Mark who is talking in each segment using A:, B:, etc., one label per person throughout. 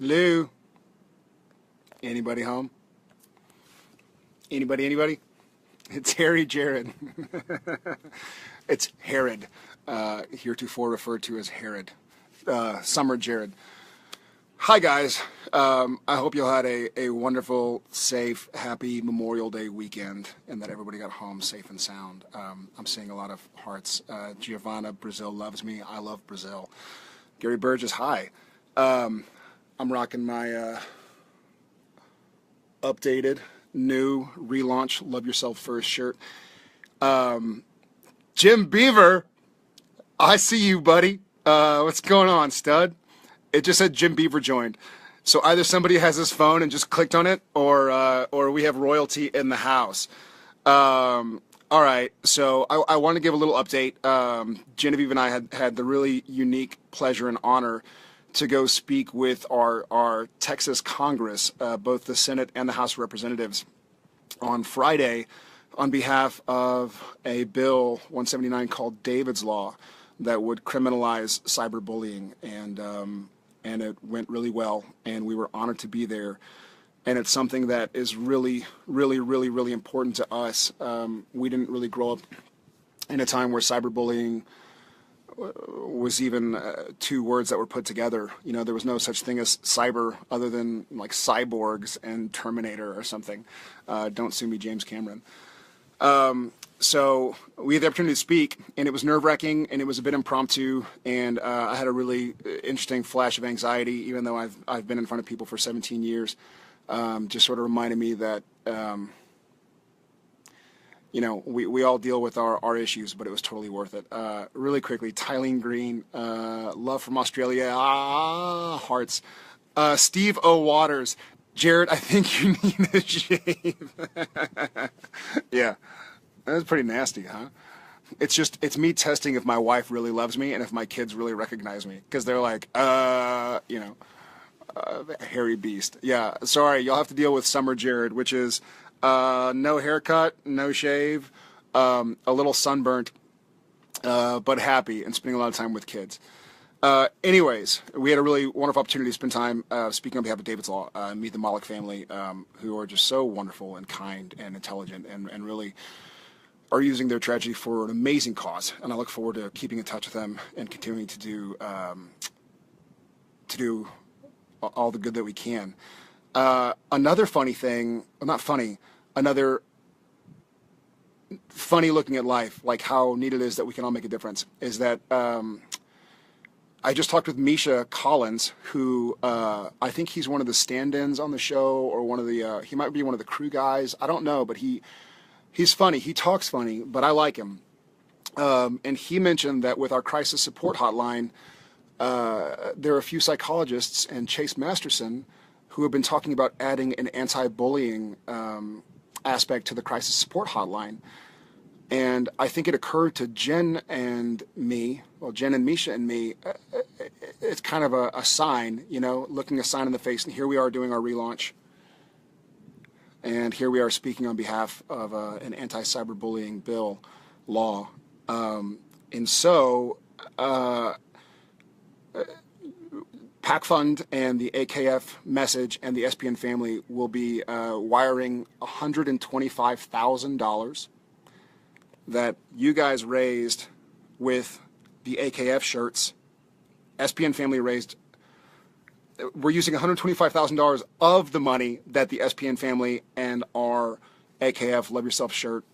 A: Hello? Anybody home? Anybody? It's Harry Jared. It's Herod, heretofore referred to as Herod. Summer Jared. Hi, guys. I hope you all had a wonderful, safe, happy Memorial Day weekend and that everybody got home safe and sound. I'm seeing a lot of hearts. Giovanna, Brazil loves me. I love Brazil. Gary Burgess, hi. I'm rocking my updated, new, relaunch, Love Yourself First shirt. Jim Beaver, I see you, buddy. What's going on, stud? It just said Jim Beaver joined. So either somebody has his phone and just clicked on it, or we have royalty in the house. All right, so I want to give a little update. Genevieve and I had the really unique pleasure and honor to go speak with our Texas Congress, both the Senate and the House of Representatives, on Friday on behalf of a bill 179 called David's Law that would criminalize cyberbullying, and it went really well, and we were honored to be there. And it's something that is really, really, really, really important to us. We didn't really grow up in a time where cyberbullying was even two words that were put together. You know, there was no such thing as cyber other than like cyborgs and Terminator or something. Don't sue me, James Cameron. So we had the opportunity to speak, and it was nerve-wracking, and it was a bit impromptu, and I had a really interesting flash of anxiety, even though I've been in front of people for 17 years. Just sort of reminded me that you know, we all deal with our issues, but it was totally worth it. Really quickly, Tylene Green, love from Australia, hearts. Steve O. Waters, Jared, I think you need a shave. Yeah, that's pretty nasty, huh? It's me testing if my wife really loves me and if my kids really recognize me, because they're like, you know, hairy beast. Yeah, sorry, you'll have to deal with Summer Jared, which is no haircut, no shave, a little sunburnt, but happy and spending a lot of time with kids. Anyways, we had a really wonderful opportunity to spend time speaking on behalf of David's Law, meet the Malik family, who are just so wonderful and kind and intelligent and really are using their tragedy for an amazing cause. And I look forward to keeping in touch with them and continuing to do all the good that we can. Another funny thing, well, not funny, another funny looking at life, like how neat it is that we can all make a difference, is that I just talked with Misha Collins, who I think he's one of the stand-ins on the show, or one of the, he might be one of the crew guys. I don't know, but he's funny. He talks funny, but I like him. And he mentioned that with our crisis support hotline, there are a few psychologists and Chase Masterson who have been talking about adding an anti-bullying aspect to the crisis support hotline. And I think it occurred to Jen and me, well, Jen and Misha and me, it's kind of a sign, you know, looking a sign in the face. And here we are doing our relaunch. And here we are speaking on behalf of an anti-cyberbullying bill law. And so PAC Fund and the AKF message and the SPN family will be wiring $125,000 that you guys raised with the AKF shirts. SPN family raised, we're using $125,000 of the money that the SPN family and our AKF Love Yourself shirt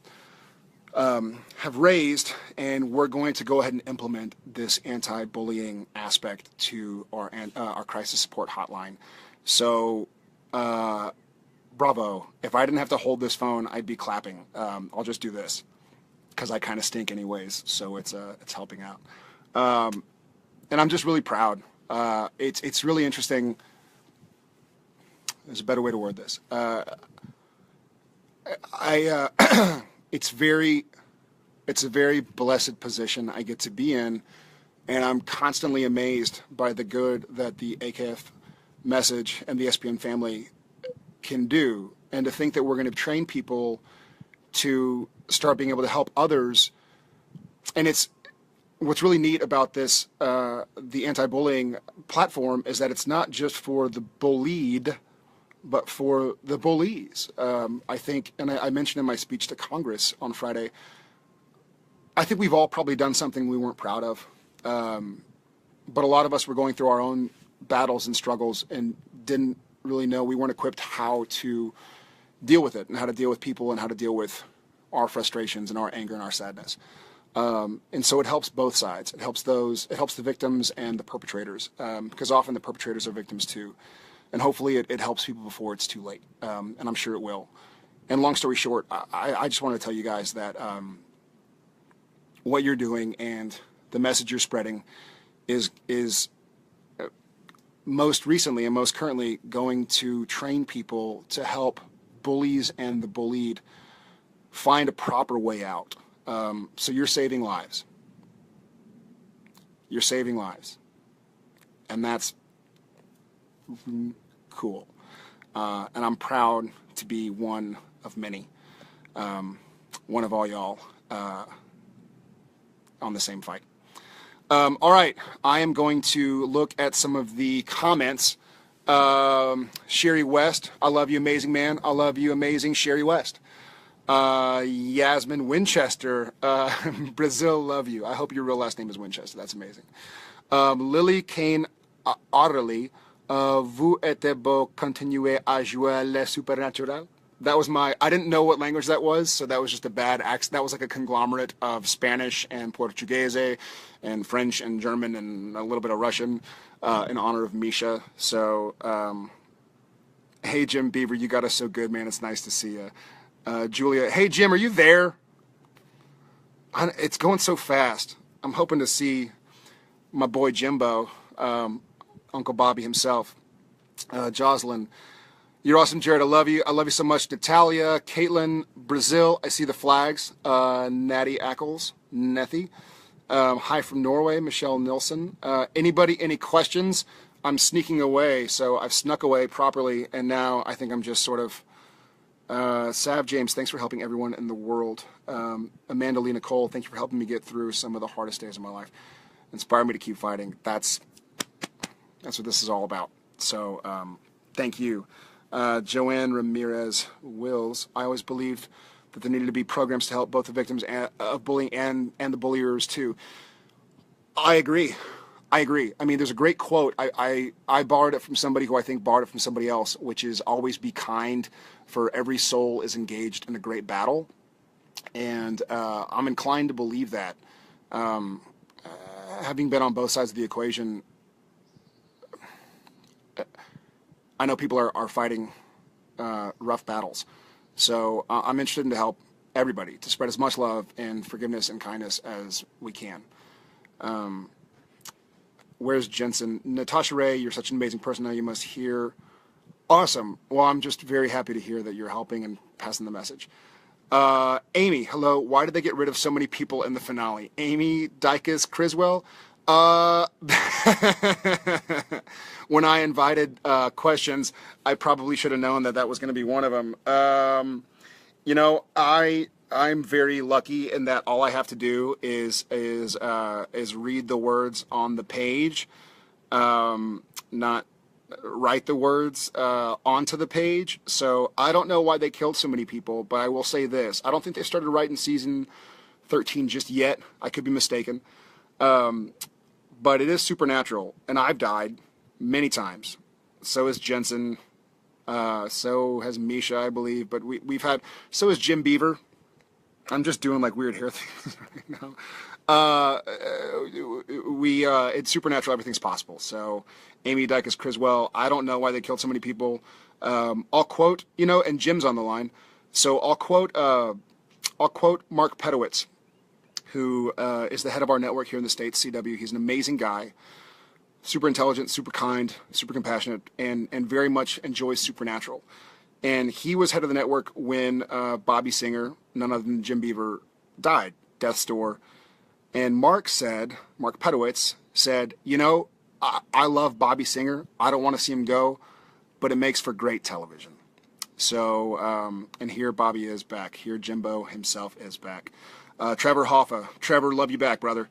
A: have raised, and we're going to go ahead and implement this anti-bullying aspect to our crisis support hotline. So, bravo. If I didn't have to hold this phone, I'd be clapping. I'll just do this, because I kind of stink anyways, so it's helping out. And I'm just really proud. It's really interesting. There's a better way to word this. It's a very blessed position I get to be in, and I'm constantly amazed by the good that the AKF message and the SPN family can do, and to think that we're going to train people to start being able to help others. And what's really neat about this, the anti-bullying platform, is that it's not just for the bullied, but for the bullies. I think, and I mentioned in my speech to Congress on Friday, I think we've all probably done something we weren't proud of. But a lot of us were going through our own battles and struggles and didn't really know, we weren't equipped how to deal with it and how to deal with people and how to deal with our frustrations and our anger and our sadness. And so it helps both sides. It helps the victims and the perpetrators, because often the perpetrators are victims too. And hopefully it helps people before it's too late. And I'm sure it will. And long story short, I just want to tell you guys that what you're doing and the message you're spreading is most recently and most currently going to train people to help bullies and the bullied find a proper way out. So you're saving lives. You're saving lives. And that's cool. And I'm proud to be one of many, one of all y'all on the same fight. All right, I am going to look at some of the comments. Sherry West, I love you, amazing man. I love you, amazing Sherry West. Yasmin Winchester, Brazil, love you. I hope your real last name is Winchester. That's amazing. Lily Kane Otterly, vous êtes beau continuer à jouer le supernatural. That was I didn't know what language that was, so that was just a bad accent. That was like a conglomerate of Spanish and Portuguese and French and German and a little bit of Russian in honor of Misha. So, hey, Jim Beaver, you got us so good, man. It's nice to see you. Julia, hey, Jim, are you there? It's going so fast. I'm hoping to see my boy Jimbo, Uncle Bobby himself. Jocelyn, you're awesome, Jared. I love you. I love you so much. Natalia, Caitlin, Brazil. I see the flags. Natty Ackles, Nethy. Hi from Norway, Michelle Nilsson. Anybody, any questions? I'm sneaking away, so I've snuck away properly, and now I think I'm just sort of... Sav James, thanks for helping everyone in the world. Amanda Lee Nicole, thank you for helping me get through some of the hardest days of my life. Inspire me to keep fighting. That's what this is all about. So, thank you. Joanne Ramirez Wills, I always believed that there needed to be programs to help both the victims of bullying and the bulliers too. I agree. I mean, there's a great quote. I borrowed it from somebody who I think borrowed it from somebody else, which is always be kind, for every soul is engaged in a great battle. And I'm inclined to believe that. Having been on both sides of the equation, I know people are fighting rough battles. So I'm interested in to help everybody, to spread as much love and forgiveness and kindness as we can. Where's Jensen? Natasha Ray, you're such an amazing person. Now you must hear. Awesome. Well, I'm just very happy to hear that you're helping and passing the message. Amy, hello. Why did they get rid of so many people in the finale? Amy Dykus Criswell. When I invited questions, I probably should have known that was going to be one of them. You know, I'm very lucky in that all I have to do is read the words on the page, not write the words onto the page. So I don't know why they killed so many people, but I will say this: I don't think they started writing season 13 just yet. I could be mistaken, but it is supernatural, and I've died many times. So has Jensen. So has Misha, I believe. But we've had. So has Jim Beaver. I'm just doing like weird hair things right now. It's supernatural. Everything's possible. So, Amy Dykus Criswell, I don't know why they killed so many people. I'll quote, and Jim's on the line. So I'll quote Mark Pedowitz, who is the head of our network here in the States, CW. He's an amazing guy, super intelligent, super kind, super compassionate, and very much enjoys supernatural. And he was head of the network when Bobby Singer, none other than Jim Beaver, died, death's door. And Mark Pedowitz said, I love Bobby Singer. I don't want to see him go, but it makes for great television. So, and here Bobby is back. Here Jimbo himself is back. Trevor Hoffa. Trevor, love you back, brother.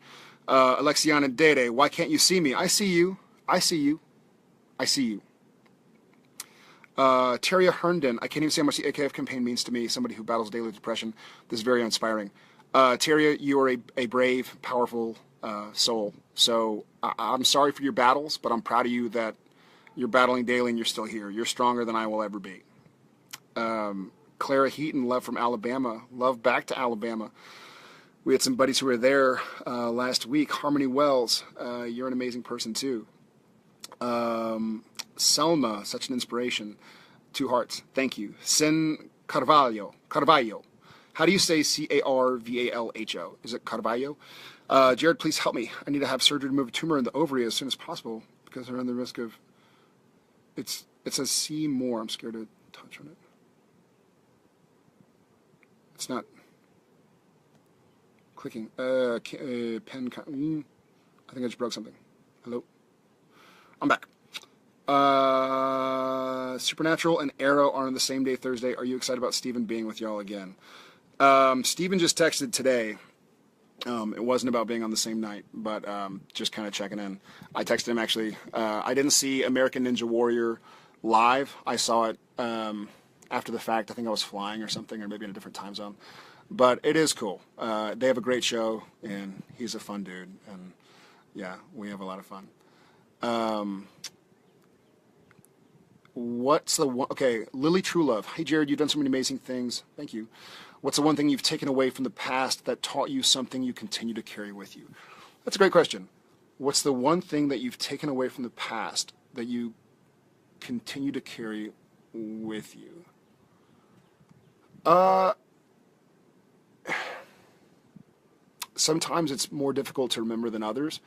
A: Alexiana Dede, why can't you see me? I see you. I see you. I see you. Teria Herndon, I can't even say how much the AKF campaign means to me, somebody who battles daily depression. This is very inspiring. Teria, you are a brave, powerful soul. So I'm sorry for your battles, but I'm proud of you that you're battling daily and you're still here. You're stronger than I will ever be. Clara Heaton, love from Alabama. Love back to Alabama. We had some buddies who were there last week. Harmony Wells, you're an amazing person too. Selma, such an inspiration. 2 hearts, thank you. Sin Carvalho. How do you say Carvalho? Is it Carvalho? Jared, please help me. I need to have surgery to remove a tumor in the ovary as soon as possible because I run the risk of. It says see more. I'm scared to touch on it. It's not clicking. Pen. I think I just broke something. Hello. I'm back. Supernatural and Arrow are on the same day Thursday. Are you excited about Steven being with y'all again? Steven just texted today. It wasn't about being on the same night, but just kind of checking in. I texted him actually. I didn't see American Ninja Warrior live. I saw it after the fact. I think I was flying or something, or maybe in a different time zone. But it is cool. They have a great show, and he's a fun dude. And yeah, we have a lot of fun. What's the one? Okay, Lily Truelove. Hey, Jared, you've done so many amazing things. Thank you. What's the one thing you've taken away from the past that taught you something you continue to carry with you? That's a great question. What's the one thing that you've taken away from the past that you continue to carry with you? Sometimes it's more difficult to remember than others,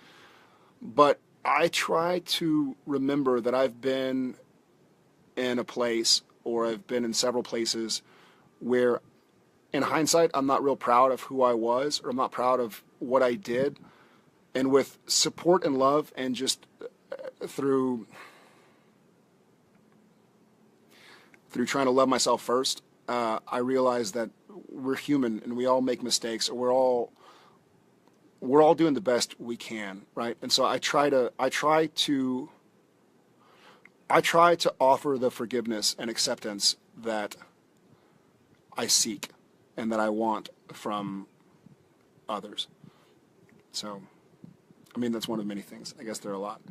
A: but I try to remember that I've been in a place, or I've been in several places where in hindsight I'm not real proud of who I was, or I'm not proud of what I did, and with support and love and just through trying to love myself first, I realize that we're human and we all make mistakes, or we're all doing the best we can, right? And so I try to offer the forgiveness and acceptance that I seek and that I want from others. So, I mean, that's one of many things. I guess there are a lot.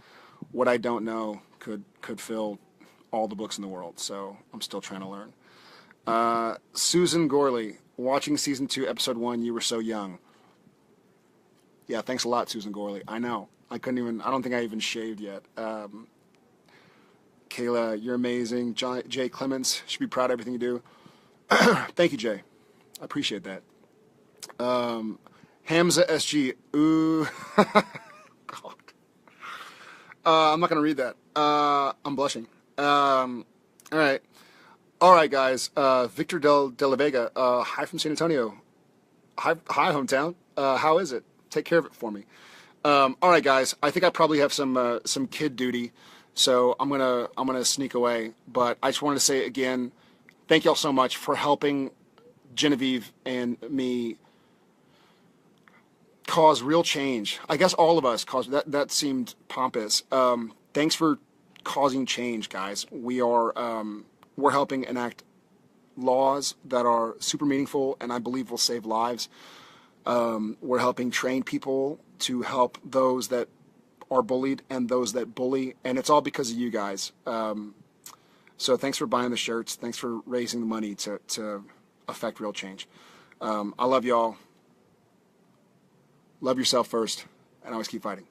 A: What I don't know could fill all the books in the world, so I'm still trying to learn. Susan Gorley, watching season 2, episode 1, you were so young. Yeah, thanks a lot, Susan Gorley. I know. I don't think I even shaved yet. Kayla, you're amazing. Jay Clements, should be proud of everything you do. Thank you, Jay. I appreciate that. Hamza SG. Ooh. God. I'm not going to read that. I'm blushing. All right. All right, guys. Victor de la Vega. Hi from San Antonio. Hi, hometown. How is it? Take care of it for me. All right, guys. I think I probably have some kid duty, so I'm gonna sneak away. But I just wanted to say again, thank y'all so much for helping Genevieve and me cause real change. I guess all of us cause that. That seemed pompous. Thanks for causing change, guys. We're helping enact laws that are super meaningful and I believe will save lives. We're helping train people to help those that are bullied and those that bully, and it's all because of you guys. So thanks for buying the shirts. Thanks for raising the money to affect real change. I love y'all. Love yourself first, and always keep fighting.